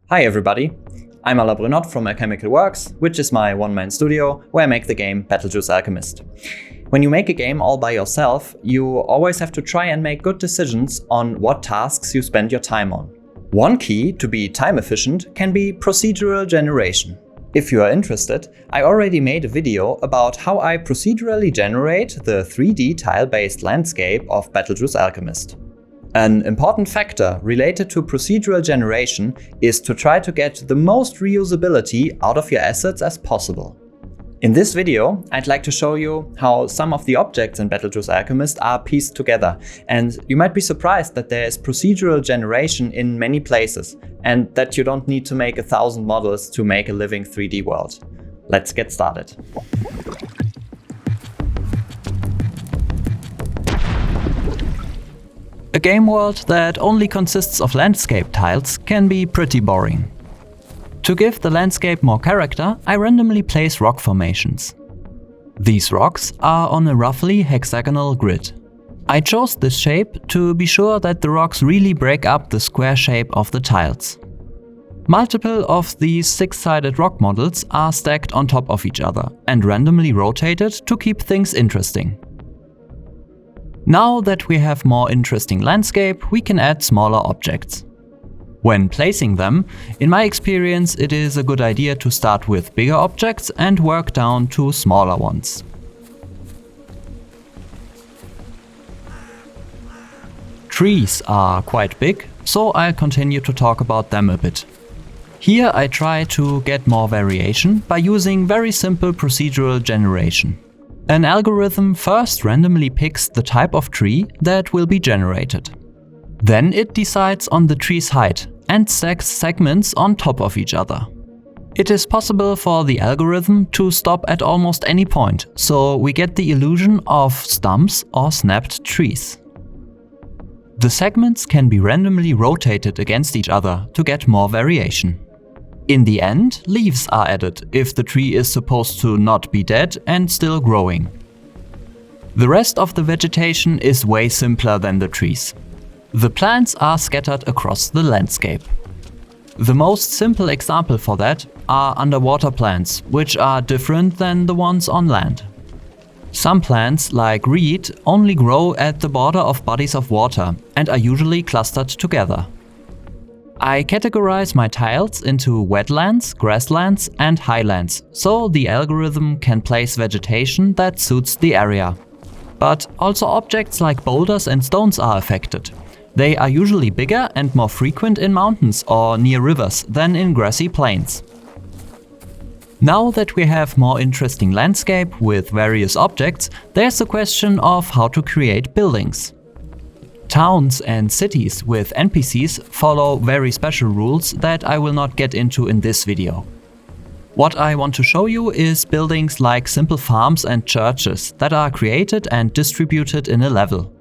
Hi everybody, I'm Alain from Alchemical Works, which is my one-man studio where I make the game BattleJuice Alchemist. When you make a game all by yourself, you always have to try and make good decisions on what tasks you spend your time on. One key to be time efficient can be procedural generation. If you are interested, I already made a video about how I procedurally generate the 3D tile-based landscape of BattleJuice Alchemist. An important factor related to procedural generation is to try to get the most reusability out of your assets as possible. In this video, I'd like to show you how some of the objects in BattleJuice Alchemist are pieced together, and you might be surprised that there is procedural generation in many places, and that you don't need to make 1,000 models to make a living 3D world. Let's get started. A game world that only consists of landscape tiles can be pretty boring. To give the landscape more character, I randomly place rock formations. These rocks are on a roughly hexagonal grid. I chose this shape to be sure that the rocks really break up the square shape of the tiles. Multiple of these 6-sided rock models are stacked on top of each other and randomly rotated to keep things interesting. Now that we have more interesting landscape, we can add smaller objects. When placing them, in my experience, it is a good idea to start with bigger objects and work down to smaller ones. Trees are quite big, so I'll continue to talk about them a bit. Here I try to get more variation by using very simple procedural generation. An algorithm first randomly picks the type of tree that will be generated. Then it decides on the tree's height and stacks segments on top of each other. It is possible for the algorithm to stop at almost any point, so we get the illusion of stumps or snapped trees. The segments can be randomly rotated against each other to get more variation. In the end, leaves are added if the tree is supposed to not be dead and still growing. The rest of the vegetation is way simpler than the trees. The plants are scattered across the landscape. The most simple example for that are underwater plants, which are different than the ones on land. Some plants, like reed, only grow at the border of bodies of water and are usually clustered together. I categorize my tiles into wetlands, grasslands and highlands, so the algorithm can place vegetation that suits the area. But also objects like boulders and stones are affected. They are usually bigger and more frequent in mountains or near rivers than in grassy plains. Now that we have more interesting landscape with various objects, there's the question of how to create buildings. Towns and cities with NPCs follow very special rules that I will not get into in this video. What I want to show you is buildings like simple farms and churches that are created and distributed in a level.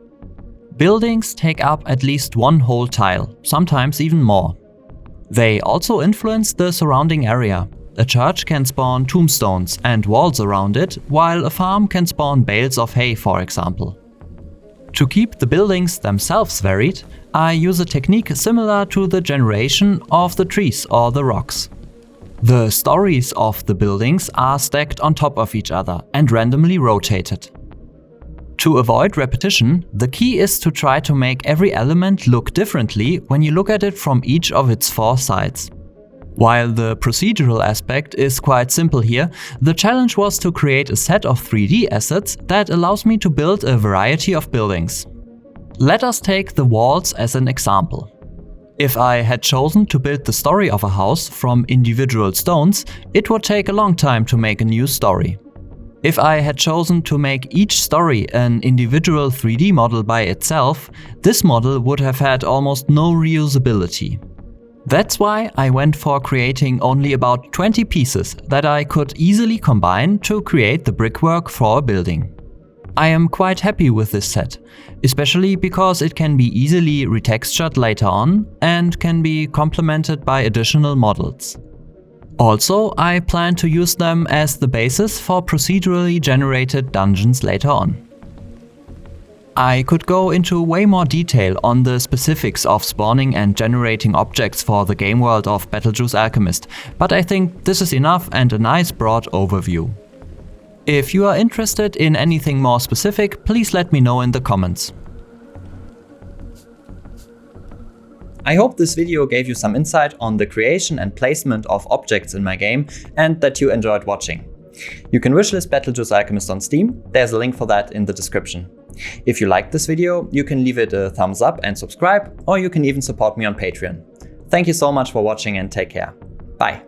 Buildings take up at least one whole tile, sometimes even more. They also influence the surrounding area. A church can spawn tombstones and walls around it, while a farm can spawn bales of hay, for example. To keep the buildings themselves varied, I use a technique similar to the generation of the trees or the rocks. The stories of the buildings are stacked on top of each other and randomly rotated. To avoid repetition, the key is to try to make every element look differently when you look at it from each of its 4 sides. While the procedural aspect is quite simple here, the challenge was to create a set of 3D assets that allows me to build a variety of buildings. Let us take the walls as an example. If I had chosen to build the story of a house from individual stones, it would take a long time to make a new story. If I had chosen to make each story an individual 3D model by itself, this model would have had almost no reusability. That's why I went for creating only about 20 pieces that I could easily combine to create the brickwork for a building. I am quite happy with this set, especially because it can be easily retextured later on and can be complemented by additional models. Also, I plan to use them as the basis for procedurally generated dungeons later on. I could go into way more detail on the specifics of spawning and generating objects for the game world of BattleJuice Alchemist, but I think this is enough and a nice broad overview. If you are interested in anything more specific, please let me know in the comments. I hope this video gave you some insight on the creation and placement of objects in my game and that you enjoyed watching. You can wishlist BattleJuice Alchemist on Steam, there's a link for that in the description. If you liked this video, you can leave it a thumbs up and subscribe, or you can even support me on Patreon. Thank you so much for watching and take care. Bye.